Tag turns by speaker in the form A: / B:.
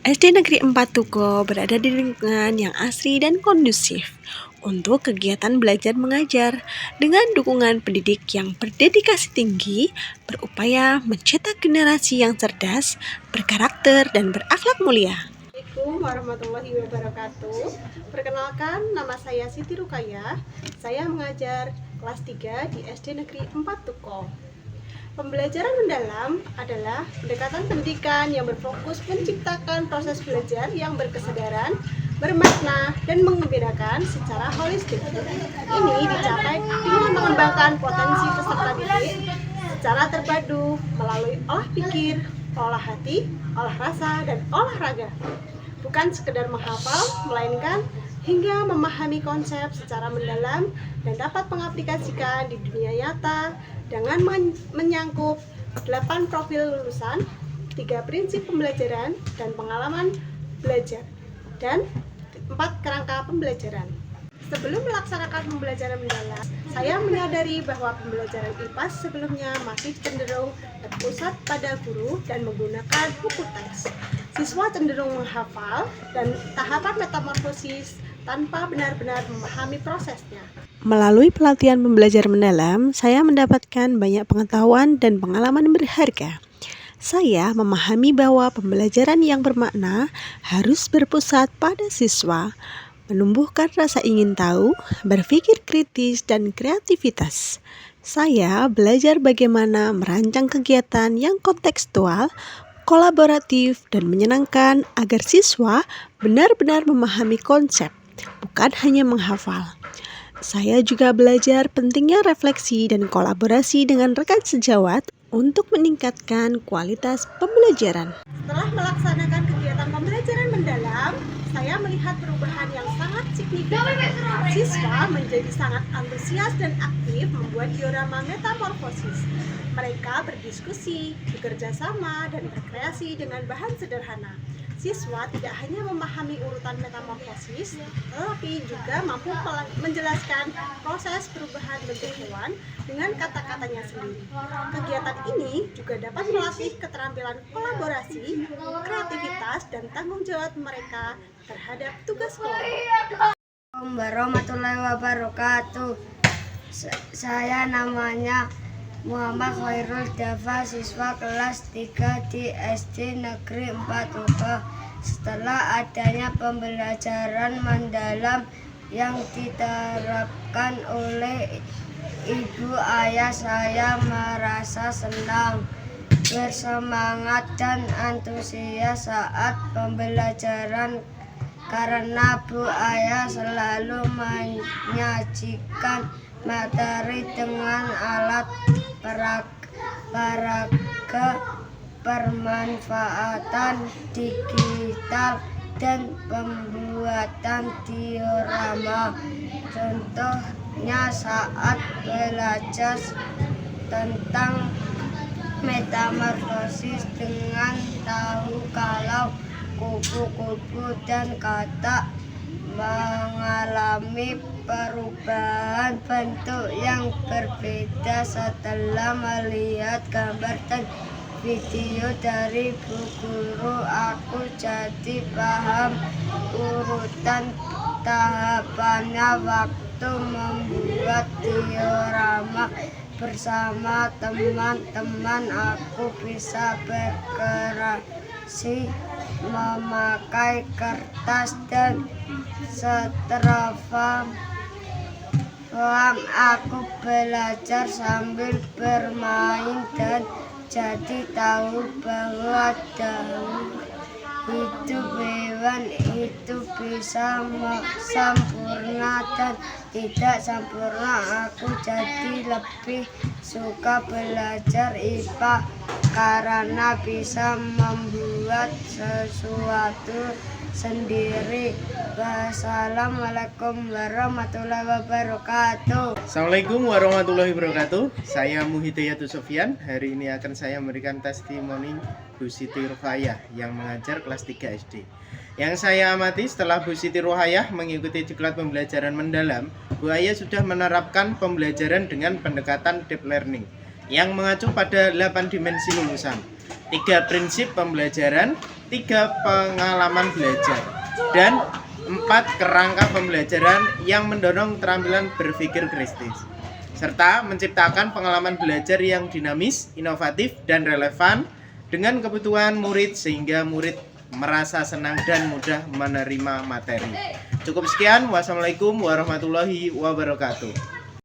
A: SD Negeri 4 Tuko berada di lingkungan yang asri dan kondusif untuk kegiatan belajar mengajar dengan dukungan pendidik yang berdedikasi tinggi, berupaya mencetak generasi yang cerdas, berkarakter, dan berakhlak mulia.
B: Assalamualaikum warahmatullahi wabarakatuh. Perkenalkan, nama saya Siti Rukaya. Saya mengajar kelas 3 di SD Negeri 4 Tuko. Pembelajaran mendalam adalah pendekatan pendidikan yang berfokus menciptakan proses belajar yang berkesadaran, bermakna, dan mengembirakan secara holistik. Ini dicapai dengan mengembangkan potensi peserta didik secara terpadu melalui olah pikir, olah hati, olah rasa, dan olahraga. Bukan sekedar menghafal, melainkan hingga memahami konsep secara mendalam dan dapat mengaplikasikan di dunia nyata dengan menyangkup 8 profil lulusan, 3 prinsip pembelajaran dan pengalaman belajar, dan 4 kerangka pembelajaran. Sebelum melaksanakan pembelajaran mendalam, saya menyadari bahwa pembelajaran IPA sebelumnya masih cenderung terpusat pada guru dan menggunakan buku teks. Siswa cenderung menghafal dan tahapan metamorfosis tanpa benar-benar memahami prosesnya.
A: Melalui pelatihan pembelajaran mendalam, saya mendapatkan banyak pengetahuan dan pengalaman berharga. Saya memahami bahwa pembelajaran yang bermakna harus berpusat pada siswa, menumbuhkan rasa ingin tahu, berpikir kritis, dan kreativitas. Saya belajar bagaimana merancang kegiatan yang kontekstual, kolaboratif, dan menyenangkan agar siswa benar-benar memahami konsep, bukan hanya menghafal. Saya juga belajar pentingnya refleksi dan kolaborasi dengan rekan sejawat untuk meningkatkan kualitas pembelajaran.
B: Setelah melaksanakan kegiatan pembelajaran mendalam, saya melihat perubahan yang sangat signifikan. Siswa menjadi sangat antusias dan aktif membuat diorama metamorfosis. Mereka berdiskusi, bekerja sama, dan berkreasi dengan bahan sederhana. Siswa tidak hanya memahami urutan metamorfosis, tetapi juga mampu menjelaskan proses perubahan bentuk hewan dengan kata-katanya sendiri. Kegiatan ini juga dapat melatih keterampilan kolaborasi, kreativitas, dan tanggung jawab mereka terhadap tugas kelompok.
C: Assalamualaikum warahmatullahi wabarakatuh. Saya namanya Muhammad Khairul Dafa, siswa kelas 3 di SD Negeri 4 Tuko. Setelah adanya pembelajaran mendalam yang diterapkan oleh ibu ayah, saya merasa senang, bersemangat, dan antusias saat pembelajaran karena Bu Ayah selalu menyajikan materi dengan alat peraga permanfaatan digital dan pembuatan diorama. Contohnya saat belajar tentang metamorfosis dengan tahu kalau kupu-kupu dan katak mengalami perubahan bentuk yang berbeda. Setelah melihat gambar dan video dari Bu Guru, aku jadi paham urutan tahapannya waktu membuat diorama. Bersama teman-teman aku bisa berkreasi memakai kertas dan styrofoam. Aku belajar sambil bermain dan jadi tahu bahwa dalam hidup hewan itu bisa sempurna dan tidak sempurna. Aku jadi lebih suka belajar IPA karena bisa membuat sesuatu sendiri. Wassalamualaikum warahmatullahi wabarakatuh.
D: Assalamualaikum warahmatullahi wabarakatuh. Saya Muhyiddin Sofyan. Hari ini akan saya memberikan testimoni Bu Siti Rukayah yang mengajar kelas 3 SD. Yang saya amati, setelah Bu Siti Rukayah mengikuti diklat pembelajaran mendalam, Bu Ayah sudah menerapkan pembelajaran dengan pendekatan deep learning yang mengacu pada 8 dimensi lulusan, 3 prinsip pembelajaran, 3 pengalaman belajar, dan 4 kerangka pembelajaran yang mendorong keterampilan berpikir kritis, serta menciptakan pengalaman belajar yang dinamis, inovatif, dan relevan dengan kebutuhan murid sehingga murid merasa senang dan mudah menerima materi. Cukup sekian. Wassalamualaikum warahmatullahi wabarakatuh.